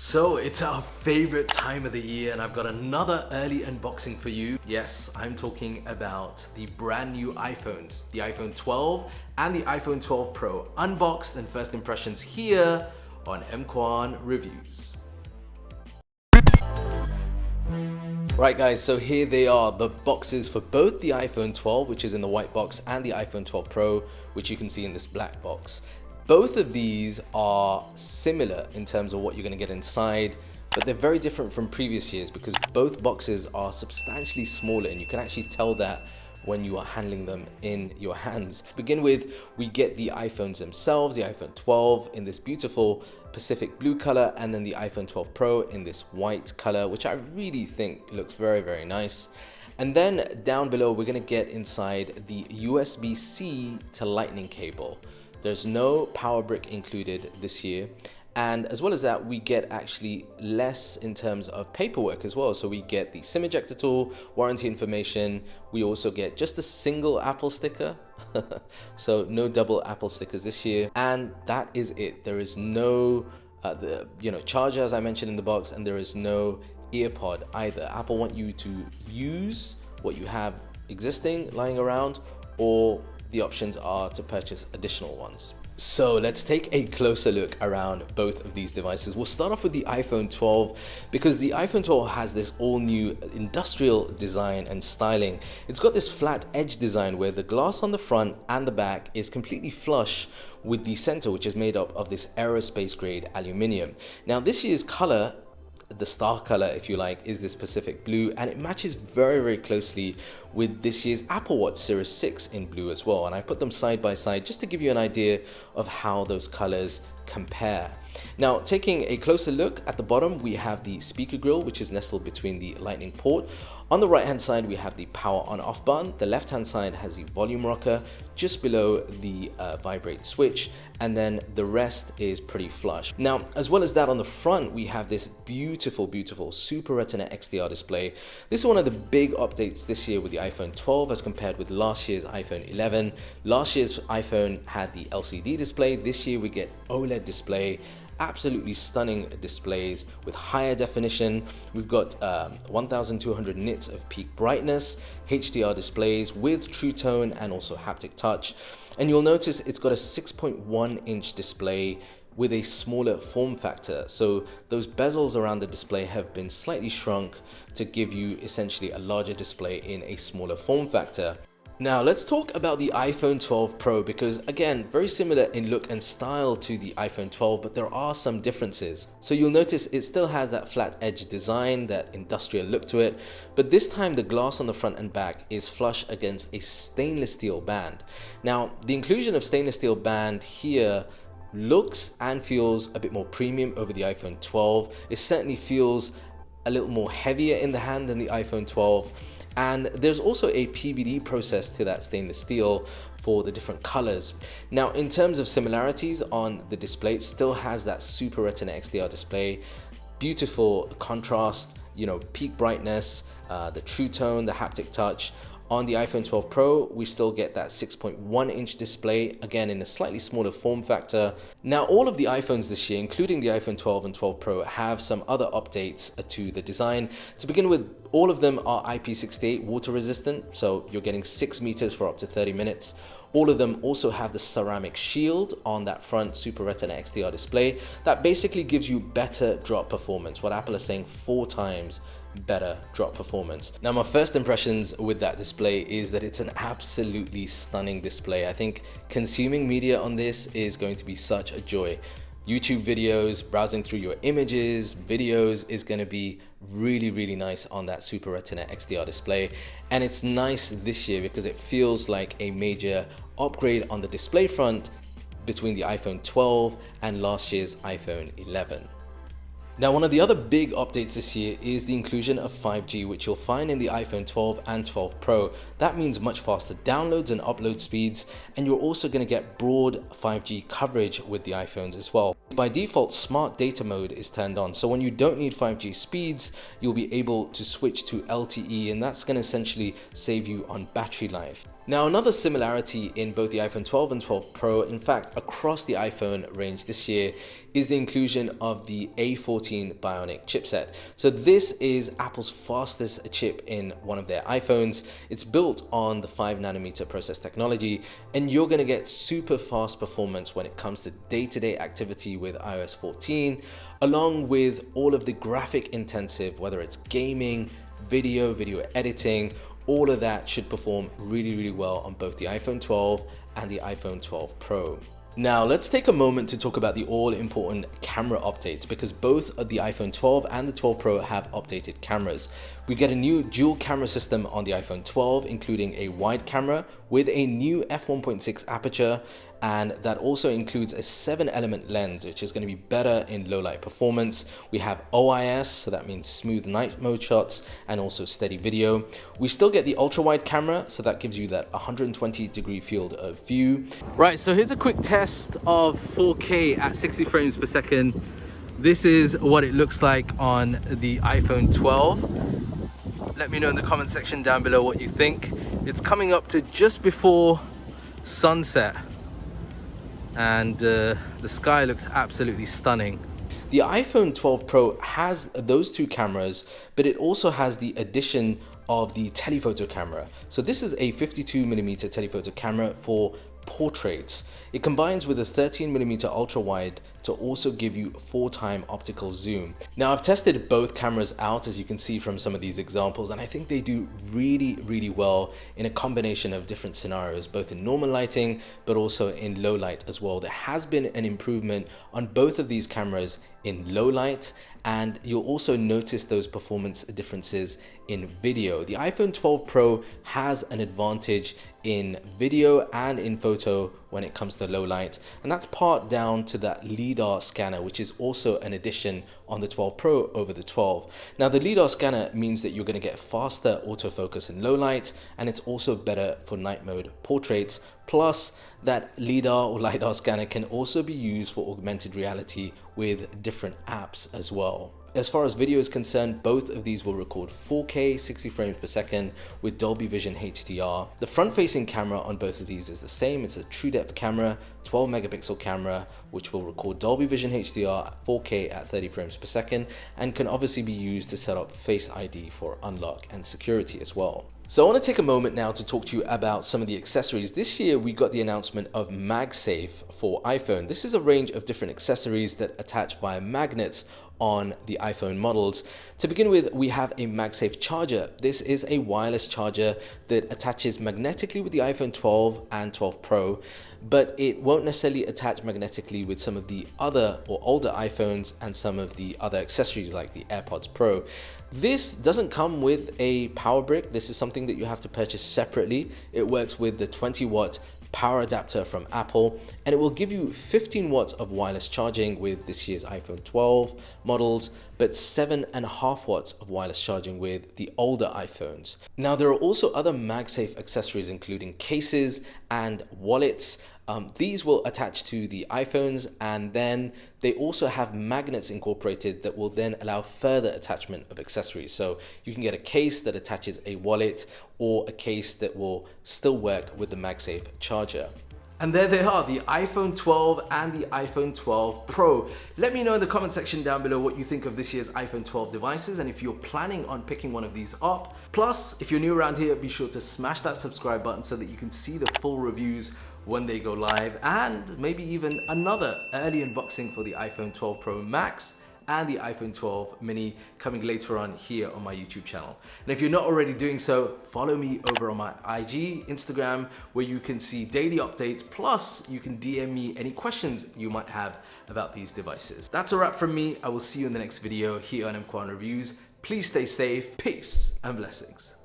So it's our favorite time of the year and I've got another early unboxing for you. Yes, I'm talking about the brand new iPhones, the iPhone 12 and the iPhone 12 Pro, unboxed and first impressions here on M-Kwan Reviews. Right guys, so here they are, the boxes for both the iPhone 12, which is in the white box, and the iPhone 12 Pro, which you can see in this black box. Both of these are similar in terms of what you're going to get inside, but they're very different from previous years because both boxes are substantially smaller, and you can actually tell that when you are handling them in your hands. To begin with, we get the iPhones themselves, the iPhone 12 in this beautiful Pacific blue color, and then the iPhone 12 Pro in this white color, which I really think looks very, very nice. And then down below, we're gonna get inside the USB-C to Lightning cable. There's no power brick included this year. And as well as that, we get actually less in terms of paperwork as well. So we get the SIM ejector tool, warranty information. We also get just a single Apple sticker. So no double Apple stickers this year. And that is it. There is no charger, as I mentioned in the box, and there is no EarPod either. Apple want you to use what you have existing lying around, or the options are to purchase additional ones. So let's take a closer look around both of these devices. We'll start off with the iPhone 12 because the iPhone 12 has this all new industrial design and styling. It's got this flat edge design where the glass on the front and the back is completely flush with the center, which is made up of this aerospace grade aluminium. Now this year's color, the star color if you like, is this Pacific blue, and it matches very, very closely with this year's Apple Watch Series 6 in blue as well. And I put them side by side just to give you an idea of how those colors compare. Now, taking a closer look at the bottom, we have the speaker grill, which is nestled between the Lightning port. On the right hand side, we have the power on off button. The left hand side has the volume rocker just below the vibrate switch, and then the rest is pretty flush. Now, as well as that, on the front, we have this beautiful, beautiful Super Retina XDR display. This is one of the big updates this year with the iPhone 12 as compared with last year's iPhone 11. Last year's iPhone had the LCD display. This year we get OLED display. Absolutely stunning displays with higher definition. We've got 1200 nits of peak brightness, HDR displays with True Tone and also haptic touch. And you'll notice it's got a 6.1 inch display with a smaller form factor. So those bezels around the display have been slightly shrunk to give you essentially a larger display in a smaller form factor. Now let's talk about the iPhone 12 Pro because again, very similar in look and style to the iPhone 12, but there are some differences. So you'll notice it still has that flat edge design, that industrial look to it, but this time the glass on the front and back is flush against a stainless steel band. Now, the inclusion of stainless steel band here looks and feels a bit more premium over the iPhone 12. It certainly feels a little more heavier in the hand than the iPhone 12. And there's also a PVD process to that stainless steel for the different colors. Now, in terms of similarities on the display, it still has that Super Retina XDR display, beautiful contrast, peak brightness, the True Tone, the haptic touch. On the iPhone 12 Pro, we still get that 6.1 inch display, again in a slightly smaller form factor. Now, all of the iPhones this year, including the iPhone 12 and 12 Pro, have some other updates to the design. To begin with, all of them are IP68 water resistant, so you're getting 6 meters for up to 30 minutes. All of them also have the ceramic shield on that front Super Retina XDR display. That basically gives you better drop performance, what Apple is saying 4 times better drop performance. Now, my first impressions with that display is that it's an absolutely stunning display. I think consuming media on this is going to be such a joy. YouTube videos, browsing through your images, videos is going to be really, really nice on that Super Retina XDR display. And it's nice this year because it feels like a major upgrade on the display front between the iPhone 12 and last year's iPhone 11. Now, one of the other big updates this year is the inclusion of 5G, which you'll find in the iPhone 12 and 12 Pro. That means much faster downloads and upload speeds, and you're also going to get broad 5G coverage with the iPhones as well. By default, smart data mode is turned on, so when you don't need 5G speeds, you'll be able to switch to LTE, and that's going to essentially save you on battery life. Now, another similarity in both the iPhone 12 and 12 Pro, in fact, across the iPhone range this year, is the inclusion of the A14 Bionic chipset. So this is Apple's fastest chip in one of their iPhones. It's built on the 5nm process technology, and you're gonna get super fast performance when it comes to day-to-day activity with iOS 14, along with all of the graphic intensive, whether it's gaming, video editing, all of that should perform really well on both the iPhone 12 and the iPhone 12 Pro. Now let's take a moment to talk about the all-important camera updates, because both of the iPhone 12 and the 12 Pro have updated cameras. We get a new dual camera system on the iPhone 12, including a wide camera with a new f1.6 aperture, and that also includes a 7-element lens, which is going to be better in low light performance. We have OIS, so that means smooth night mode shots, and also steady video. We still get the ultra wide camera, so that gives you that 120-degree field of view. Right, so here's a quick test of 4K at 60 frames per second. This is what it looks like on the iPhone 12. Let me know in the comment section down below what you think. It's coming up to just before sunset, and the sky looks absolutely stunning. The iPhone 12 Pro has those two cameras, but it also has the addition of the telephoto camera. So this is a 52mm telephoto camera for portraits. It combines with a 13mm ultra wide to also give you 4x optical zoom. Now, I've tested both cameras out, as you can see from some of these examples, and I think they do really well in a combination of different scenarios, both in normal lighting but also in low light as well. There has been an improvement on both of these cameras in low light, and you'll also notice those performance differences in video. The iPhone 12 Pro has an advantage in video and in photo when it comes to low light, and that's part down to that LiDAR scanner, which is also an addition on the 12 Pro over the 12. Now, the LiDAR scanner means that you're going to get faster autofocus in low light, and it's also better for night mode portraits. Plus, that LiDAR or LiDAR scanner can also be used for augmented reality with different apps as well. As far as video is concerned, both of these will record 4K 60 frames per second with Dolby Vision HDR. The front-facing camera on both of these is the same. It's a true depth camera, 12 megapixel camera, which will record Dolby Vision HDR at 4K at 30 frames per second, and can obviously be used to set up Face ID for unlock and security as well. So I want to take a moment now to talk to you about some of the accessories. This year we got the announcement of MagSafe for iPhone. This is a range of different accessories that attach via magnets on the iPhone models. To begin with, we have a MagSafe charger. This is a wireless charger that attaches magnetically with the iPhone 12 and 12 Pro, but it won't necessarily attach magnetically with some of the other or older iPhones and some of the other accessories like the AirPods Pro. This doesn't come with a power brick. This is something that you have to purchase separately. It works with the 20-watt power adapter from Apple, and it will give you 15 watts of wireless charging with this year's iPhone 12 models, but 7.5 watts of wireless charging with the older iPhones. Now, there are also other MagSafe accessories, including cases and wallets. These will attach to the iPhones, and then they also have magnets incorporated that will then allow further attachment of accessories. So you can get a case that attaches a wallet, or a case that will still work with the MagSafe charger. And there they are, the iPhone 12 and the iPhone 12 Pro. Let me know in the comment section down below what you think of this year's iPhone 12 devices, and if you're planning on picking one of these up. Plus, if you're new around here, be sure to smash that subscribe button so that you can see the full reviews when they go live, and maybe even another early unboxing for the iPhone 12 Pro Max and the iPhone 12 mini coming later on here on my YouTube channel. And if you're not already doing so, follow me over on my IG, Instagram, where you can see daily updates, plus you can DM me any questions you might have about these devices. That's a wrap from me. I will see you in the next video here on M Kwan Reviews. Please stay safe, peace and blessings.